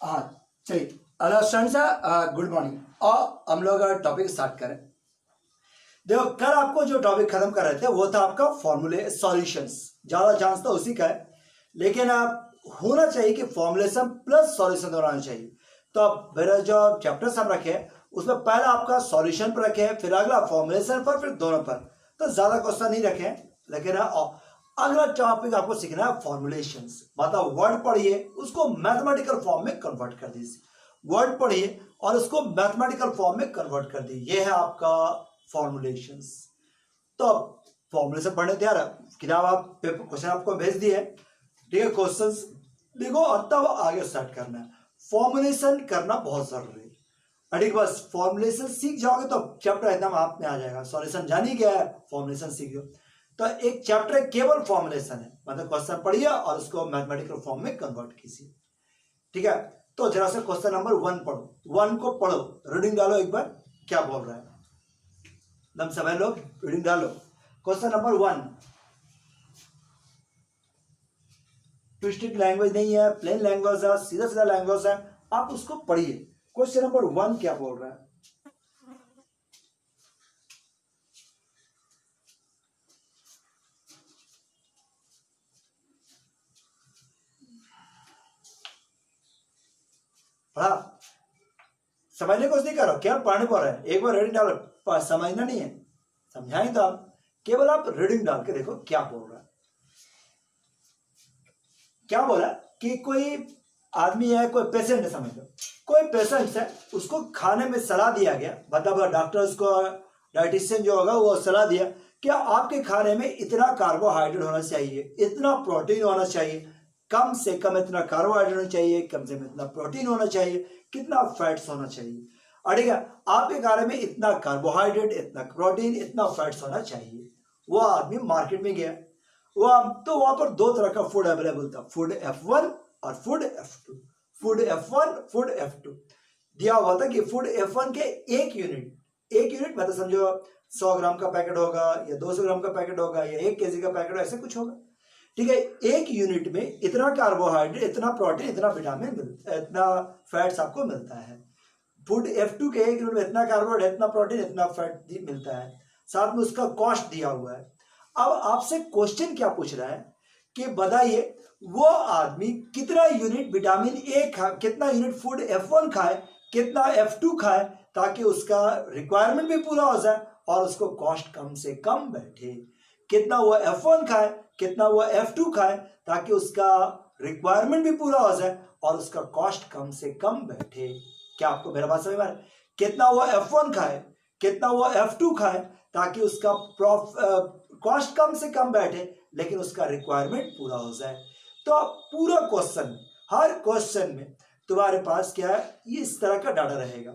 हाँ चलिए, hello students, good morning. और हम लोग टॉपिक स्टार्ट करें। देखो, कल आपको जो टॉपिक खत्म कर रहे थे वो था आपका फॉर्मूले सॉल्यूशंस। ज्यादा चांस तो उसी का है, लेकिन आप होना चाहिए कि फॉर्मुलेशन प्लस सॉल्यूशन दोनों आना चाहिए। तो अब मेरा जो चैप्टर्स हम रखे हैं उसमें पहला आपका सॉल्यूशन पर रखे हैं, फिर अगला फॉर्मुलेशन पर, फिर दोनों पर। तो ज्यादा क्वेश्चन नहीं रखे हैं, लेकिन अगला टॉपिक आपको सीखना है फॉर्मुलेशंस। मतलब वर्ड पढ़िए, उसको मैथमेटिकल फॉर्म में कन्वर्ट कर दीजिए। वर्ड पढ़िए और उसको मैथमेटिकल फॉर्म में कन्वर्ट कर दीजिए। ये है आपका फॉर्मुलेशंस। तो अब फॉर्मुलेशन पढ़ने तैयार है, किताब आप क्वेश्चन आपको भेज दिए, ठीक है। क्वेश्चंस देखो और तब आगे स्टार्ट करना है। फॉर्मुलेशन करना बहुत जरूरी है। ठीक, बस फॉर्मुलेशन सीख जाओगे तो चैप्टर एकदम आप में आ जाएगा। सॉल्यूशन जान ही गया है, फॉर्मुलेशन सीख लो तो एक चैप्टर केवल फॉर्मुलेशन है। मतलब क्वेश्चन पढ़िए और उसको मैथमेटिकल फॉर्म में कन्वर्ट कीजिए, ठीक है। तो जरा से क्वेश्चन नंबर 1 पढ़ो, 1 को पढ़ो, रीडिंग डालो एक बार, क्या बोल रहा है एकदम सभी लोग रीडिंग डालो। क्वेश्चन नंबर 1, ट्विस्टेड लैंग्वेज नहीं है, प्लेन लैंग्वेज है, सीधा सीधा लैंग्वेज है, आप उसको पढ़िए। क्वेश्चन नंबर 1 क्या बोल रहा है? पढ़ा? समझने को नहीं करो, क्या पढ़ने पर है, एक बार रीडिंग डालो। समझना नहीं है, समझाएं तो आप, केवल आप रीडिंग डाल के देखो क्या बोल रहा है। क्या बोला कि कोई आदमी है, कोई पेशेंट है, समझ लो कोई पेशेंट है, उसको खाने में सलाह दिया गया, मतलब डॉक्टर्स को, डाइटिशियन जो होगा वो सलाह दिया कि आपके खाने में इतना कार्बोहाइड्रेट होना चाहिए, इतना प्रोटीन होना चाहिए, कम से कम इतना कार्बोहाइड्रेट होना चाहिए, कम से कम इतना प्रोटीन होना चाहिए, कितना फैट्स होना चाहिए। और ठीक है, आपके खाने में इतना कार्बोहाइड्रेट, इतना प्रोटीन, इतना फैट्स होना चाहिए। वो आदमी मार्केट में गया, तो वहां पर दो तरह का फूड अवेलेबल था, फूड F1 और food F2। Food F1, food F2 दिया हुआ था कि फूड F1 के एक यूनिट मतलब समझो 100 ग्राम का पैकेट होगा या 200 ग्राम का पैकेट होगा या 1 केजी का पैकेट होगा, ऐसे कुछ होगा, ठीक है। एक यूनिट में इतना कार्बोहाइड्रेट, इतना प्रोटीन, इतना विटामिन, इतना फैट्स आपको मिलता है। फूड F2 के एक यूनिट में इतना कार्बोहाइड्रेट, इतना प्रोटीन, इतना फैट मिलता है, साथ में उसका कॉस्ट दिया हुआ है। अब आपसे क्वेश्चन क्या पूछ रहा है कि बताइए वो आदमी कितना यूनिट विटामिन ए खाए, कितना यूनिट फूड F1 खाए, कितना F2 खाए, ताकि उसका रिक्वायरमेंट भी पूरा हो जाए और उसको कॉस्ट कम से कम बैठे। कितना वो F1 खाए, कितना वो F2 खाए, ताकि उसका रिक्वायरमेंट भी पूरा हो जाए और उसका कॉस्ट कम से कम बैठे। क्या आपको मेरा बात समझ में आ रहा है? कितना वो F1 खाए, कितना वो F2 खाए, ताकि उसका कॉस्ट कम से कम बैठे लेकिन उसका रिक्वायरमेंट पूरा हो जाए। तो पूरा क्वेश्चन, हर क्वेश्चन में तुम्हारे पास क्या है, ये इस तरह का डाटा रहेगा,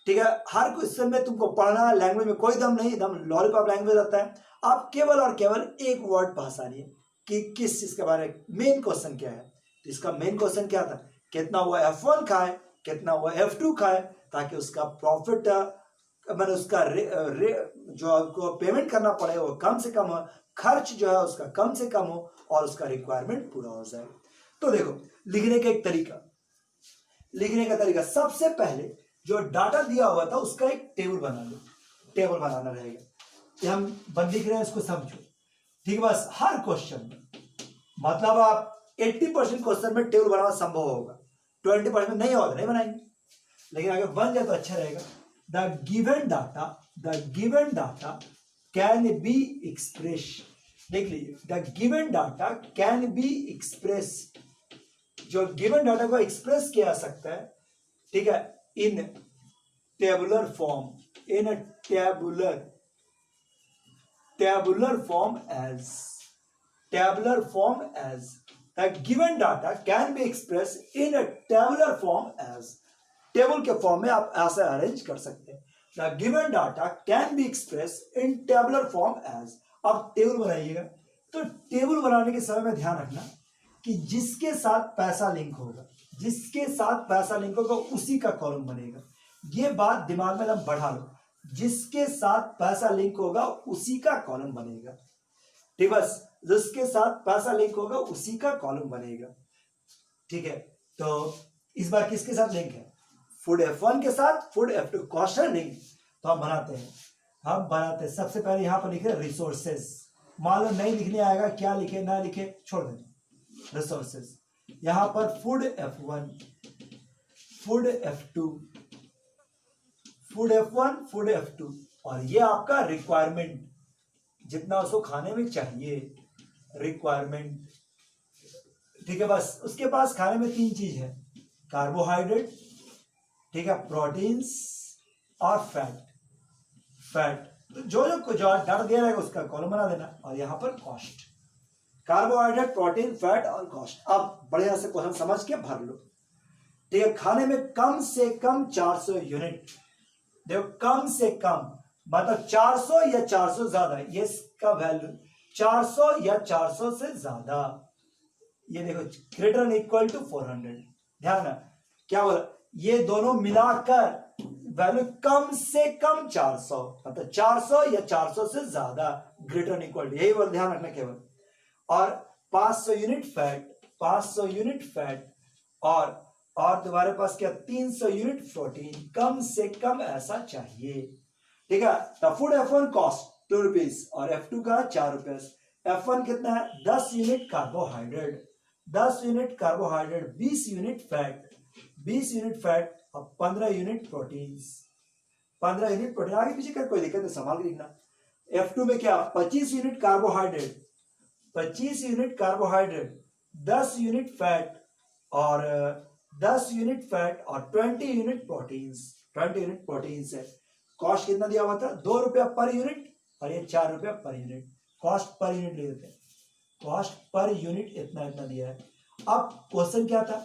ठीक है। हर क्वेश्चन में तुमको पढ़ना, लैंग्वेज में कोई दम नहीं, एकदम लॉलीपॉप लैंग्वेज आता है। आप केवल और केवल एक वर्ड पहचानिए कि किस चीज के बारे में मेन क्वेश्चन क्या है। तो इसका मेन क्वेश्चन क्या था, कितना वो F1 खाए, कितना वो F2 खाए, ताकि उसका प्रॉफिट, मैंने उसका जो आपको पेमेंट करना पड़े वो कम से कम हो, खर्च जो है उसका कम से कम हो और उसका रिक्वायरमेंट पूरा हो जाए। तो देखो, लिखने का तरीका, सबसे पहले जो डाटा दिया हुआ था उसका एक टेबल बना लो। टेबल बनाना रहेगा, ये हम बंद लिख रहे हैं, इसको समझो, ठीक है। बस हर क्वेश्चन में, मतलब आप 80% क्वेश्चन में टेबल बनाना संभव होगा, 20% नहीं होगा नहीं बनाएंगे, लेकिन अगर बन जाए तो अच्छा रहेगा। The given data can be expressed, देख लीजिए, the given data can be expressed, जो given डाटा को एक्सप्रेस किया जा सकता है, ठीक है, in tabular form, in a tabular form as the given data can be expressed in a tabular form as, table के फॉर्म में आप ऐसे अरेंज कर सकते हैं। The given data can be expressed in tabular form as, आप table बनाइएगा, तो टेबल बनाने के समय में ध्यान रखना कि जिसके साथ पैसा लिंक होगा उसी का कॉलम बनेगा। ये बात दिमाग में एकदम बढ़ा लो, जिसके साथ पैसा लिंक होगा उसी का कॉलम बनेगा, ठीक, बस जिसके साथ पैसा लिंक होगा उसी का कॉलम बनेगा, ठीक है। तो इस बार किसके साथ लिंक है? फूड F1 के साथ फूड F2 कॉस्ट है लिंक। तो हम बनाते हैं सबसे पहले यहां पर लिखे रिसोर्सेज। मान लो नहीं लिखने आएगा, क्या लिखे ना लिखे छोड़ दें। रिसोर्सेज यहां पर food F1 food F2 food F1 food F2 और ये आपका रिक्वायरमेंट, जितना उसको खाने में चाहिए रिक्वायरमेंट, ठीक है। बस उसके पास खाने में 3 चीज है, कार्बोहाइड्रेट, ठीक है, प्रोटीन्स और फैट। तो जो डाटा दिया रहेगा उसका कॉलम बना देना और यहां पर कॉस्ट, कार्बोहाइड्रेट, प्रोटीन, फैट और कॉस्ट। अब बढ़िया से क्वेश्चन समझ के भर लो, ठीक है। खाने में कम से कम 400 यूनिट, देखो कम से कम मतलब 400 या 400 ज्यादा, ये इसका वैल्यू 400 या 400 से ज्यादा, ये देखो ग्रेटर एंड इक्वल टू 400। ध्यान ना क्या बोला, ये दोनों मिलाकर वैल्यू कम से कम 400 मतलब 400 या 400 से ज्यादा, ग्रेटर एंड इक्वल टू, यही बोल ध्यान रखना केवल। और 500 यूनिट फैट और तुम्हारे पास क्या 300 यूनिट प्रोटीन, कम से कम ऐसा चाहिए, ठीक है। तो फूड F1 कॉस्ट 2 रुपीज और F2 का 4 रुपए। F1 कितना है 10 यूनिट कार्बोहाइड्रेट, 20 यूनिट फैट और 15 यूनिट प्रोटीन, आगे पीछे कर कोई दिक्कत नहीं, संभाल के लिखना। F2 में क्या 25 यूनिट कार्बोहाइड्रेट, 10 यूनिट फैट और 20 यूनिट प्रोटीन्स है। कॉस्ट कितना दिया हुआ था 2 रुपया पर यूनिट और ये 4 रुपया per unit, cost per unit ले देते हैं, कॉस्ट पर यूनिट इतना दिया है। अब क्वेश्चन क्या था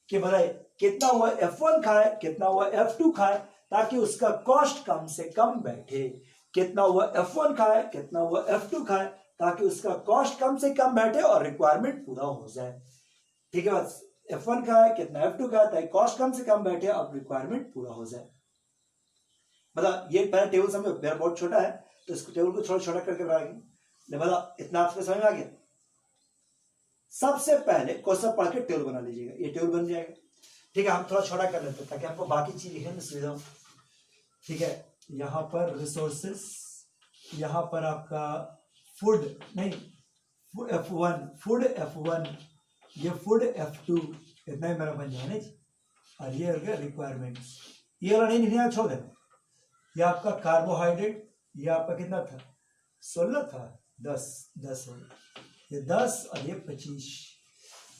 कि बताइए कितना हुआ F1 खाए, कितना हुआ F2 खाए, ताकि उसका कॉस्ट कम से कम बैठे। कितना हुआ F1 खाए, कितना हुआ F2 खाए, ताकि उसका कॉस्ट कम से कम बैठे और रिक्वायरमेंट पूरा हो जाए, ठीक है। बस F1 खाए, कितना F2 खाए, ताकि कॉस्ट कम से कम बैठे और रिक्वायरमेंट पूरा हो जाए। मतलब ये पहले टेबल समझो, मेरा बहुत छोटा है तो इसको टेबल को थोड़ा छोटा करके बनाएंगे। मतलब इतना आपको समझ में आ गया। सबसे पहले क्वेश्चन पढ़ के टेबल बना लीजिएगा, ये टेबल बन जाएगा, ठीक है। हम थोड़ा छोटा कर लेते हैं ताकि हमको बाकी चीज लिखने में सुविधा हो, ठीक है। यहां पर रिसोर्सेस, यहां पर आपका फूड F1, ये फूड F2, इतना ही मेरा बन जाए और ये हो गया रिक्वायरमेंट्स। ये वाला नहीं लिखना, छोड़ देना। ये आपका कार्बोहाइड्रेट, ये आपका कितना था 16 था, 10 हो गया, ये 10 और ये 25,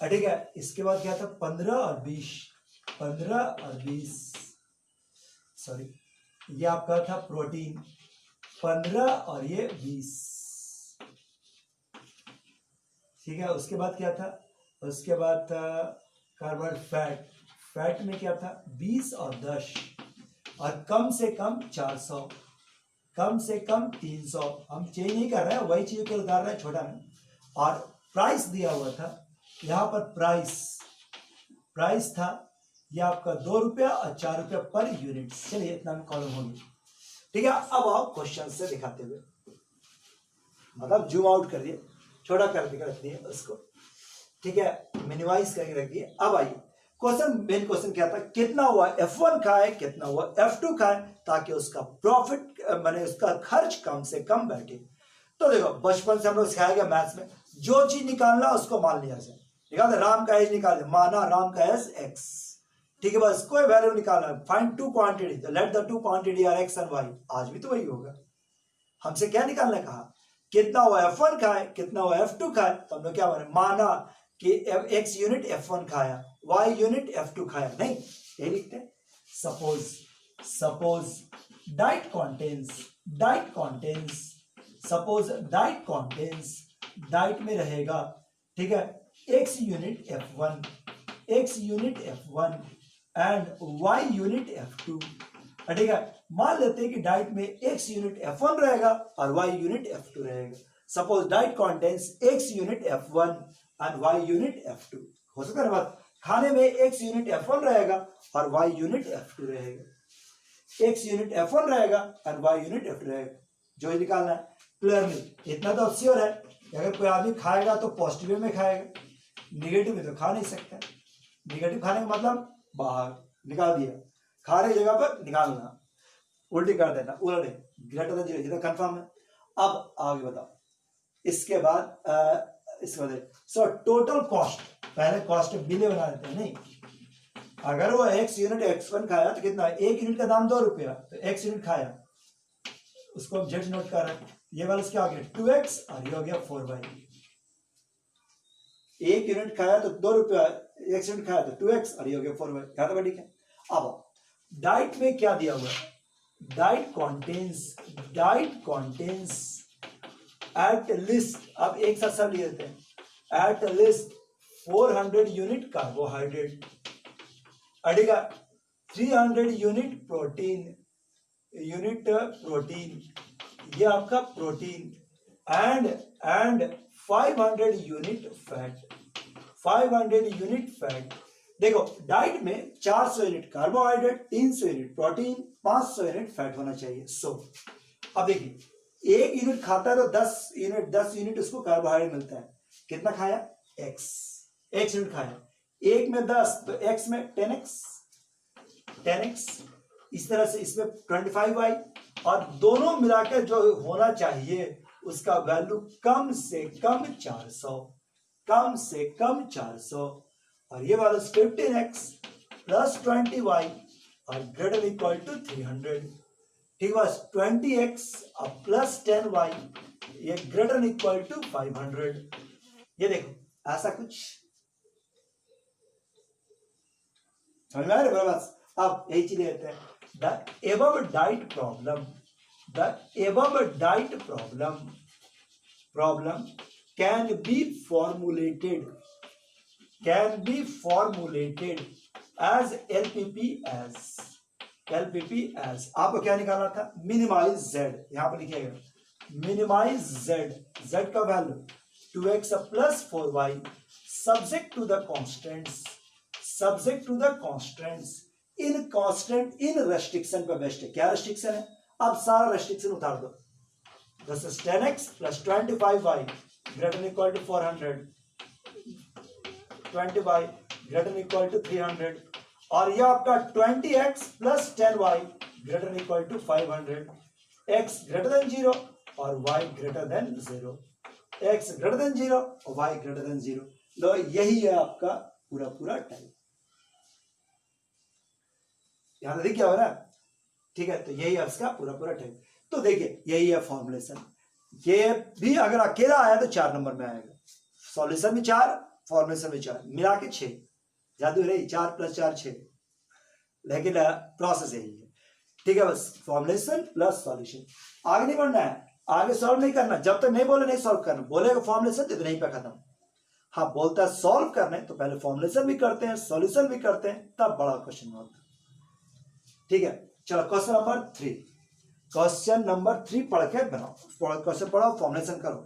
ठीक है। इसके बाद क्या था 15 और 20, सॉरी ये आपका था प्रोटीन 15 और ये 20, ठीक है। उसके बाद क्या था, उसके बाद कार्बोहाइड्रेट, फैट में क्या था 20 और 10 और कम से कम 400, कम से कम 300, हम चेंज नहीं कर रहे हैं, वही चीज को उतार रहे हैं छोटा में। और प्राइस दिया हुआ था, यहां पर प्राइस था ये आपका 2 रुपया और 4 रुपया पर यूनिट। चलिए इतना में कॉलम हो गया, ठीक है। अब आप क्वेश्चन से दिखाते हुए, मतलब जूम आउट कर दिए, छोटा करके रख दिए उसको, ठीक है, मिनिमाइज करके रख दिए। अब आइए मेन क्वेश्चन क्या था, कितना हुआ F1 खाए, कितना हुआ F2 खाए, ताकि उसका प्रॉफिट माने उसका खर्च कम से कम बैठे। तो देखो बचपन से हम लोग सिखाया गया मैथ्स में, जो चीज निकालना उसको मान लिया जाए, निकाल दे, राम का एज निकाल दे, माना राम का एज x, ठीक है। बस कोई वैल्यू निकालना, find 2 quantity, let the 2 quantity are x and y। आज भी तो वही होगा, हमसे क्या निकालना कहा, कितना हुआ F1 खाए, कितना हुआ F2 खाए। तो हम लोग क्या माना कि x यूनिट F1 खाया, y यूनिट F2 खाया, नहीं यही लिखते हैं। सपोज डाइट कॉन्टेंस डाइट में रहेगा, ठीक है, x unit F1 and y unit F2, ठीक है। मान लेते हैं कि डाइट में x यूनिट F1 रहेगा और y यूनिट F2 रहेगा। Suppose diet contains x unit F1 and y unit F2। हो सकता है बात, खाने में x यूनिट F1 रहेगा और y यूनिट F2 रहेगा, x यूनिट F1 रहेगा और y यूनिट F2 रहेगा, जो ही निकालना है क्लियरली। इतना तो श्योर है कि अगर कोई आदमी खाएगा तो पॉजिटिव में खाएगा, निगेटिव में तो खा नहीं सकता। निगेटिव खाने का मतलब बाहर निकाल दिया, खाने की जगह पर निकालना, उल्टी कर देना, उलटे ग्रेटर देन 0, ये तो कंफर्म है। अब आगे बताओ, इसके बाद सो टोटल कॉस्ट, पहले कॉस्ट बिले बना देते हैं। नहीं, अगर वो x यूनिट x1 खाया तो कितना, 1 यूनिट का दाम 2 रुपया, तो x यूनिट खाया, उसको हम z नोट कर रहे हैं। ये वाला क्या हो गया 2x और ये हो गया 4y। 1 यूनिट खाया तो 2 रुपया, x यूनिट खाया तो 2x और ये हो गया 4y। क्या था ठीक है। अब डाइट में क्या दिया हुआ है, डाइट कॉन्टेन्स एट लिस्ट, अब एक साथ सब ले लेते हैं, एट लिस्ट 400 यूनिट कार्बोहाइड्रेट, अड़ेगा 300 यूनिट प्रोटीन, ये आपका protein, and 500 unit fat, 500 unit fat. देखो डाइट में 400 unit carbohydrate, 300 unit protein, 500 unit fat होना चाहिए। सो अब देखिए 1 यूनिट खाता है तो 10 यूनिट उसको कार्बोहाइड्रेट मिलता है। कितना खाया, x यूनिट खाया, 1 में 10 तो x में 10x, इस तरह से इसमें 25y, और दोनों मिलाकर जो होना चाहिए उसका वैल्यू कम से कम 400, और ये वाला 15x प्लस 20y और ग्रेटर इक्वल टू 300। ठीक है, 20x और प्लस 10y ये ग्रेटर इक्वल टू 500। ये देखो ऐसा कुछ समझ में आ रहा है बस। अब यही चीज लेते हैं, the above diet problem can be formulated as LPP as आपको क्या निकालना था, मिनिमाइज z, यहां पर लिखिएगा मिनिमाइज z का value 2x plus 4y subject to the constants, इन रेस्ट्रिक्शन पर बेस्ट है। क्या रेस्ट्रिक्शन है, अब सारा रेस्ट्रिक्शन उतार दो, this is 10x plus 25y greater equal to 400, 20y greater equal to 300, और यह आपका 20x plus 10y greater equal to 500, x greater than 0 और y greater than 0, x greater than 0 और y ग्रेटर देन 0। लो यही है आपका पूरा टाइप। यहां देखिए क्या हो रहा है, ठीक है, तो यही है इसका पूरा टाइप। तो देखिए यही है फॉर्मुलेशन, ये भी अगर अकेला आया तो 4 नंबर में आएगा, सॉल्यूशन भी 4, फॉर्मुलेशन भी 4, मिला के 6, जादू रही 4 प्लस 4 6, लेकिन प्रोसेस यही है। ठीक है, बस फॉर्मुलेशन प्लस सॉल्यूशन, आगे नहीं बढ़ना है, आगे सॉल्व नहीं करना, जब तक नहीं बोले नहीं सॉल्व करना, बोलेगा फॉर्मुलेशन तो नहीं पे खत्म। हाँ बोलता है सॉल्व करने तो पहले फॉर्मुलेशन भी करते हैं, सॉल्यूशन भी करते हैं, तब बड़ा क्वेश्चन होता है। ठीक है, चलो क्वेश्चन नंबर 3 पढ़ के बनाओ, क्वेश्चन पढ़ो, फॉर्मुलेशन करो।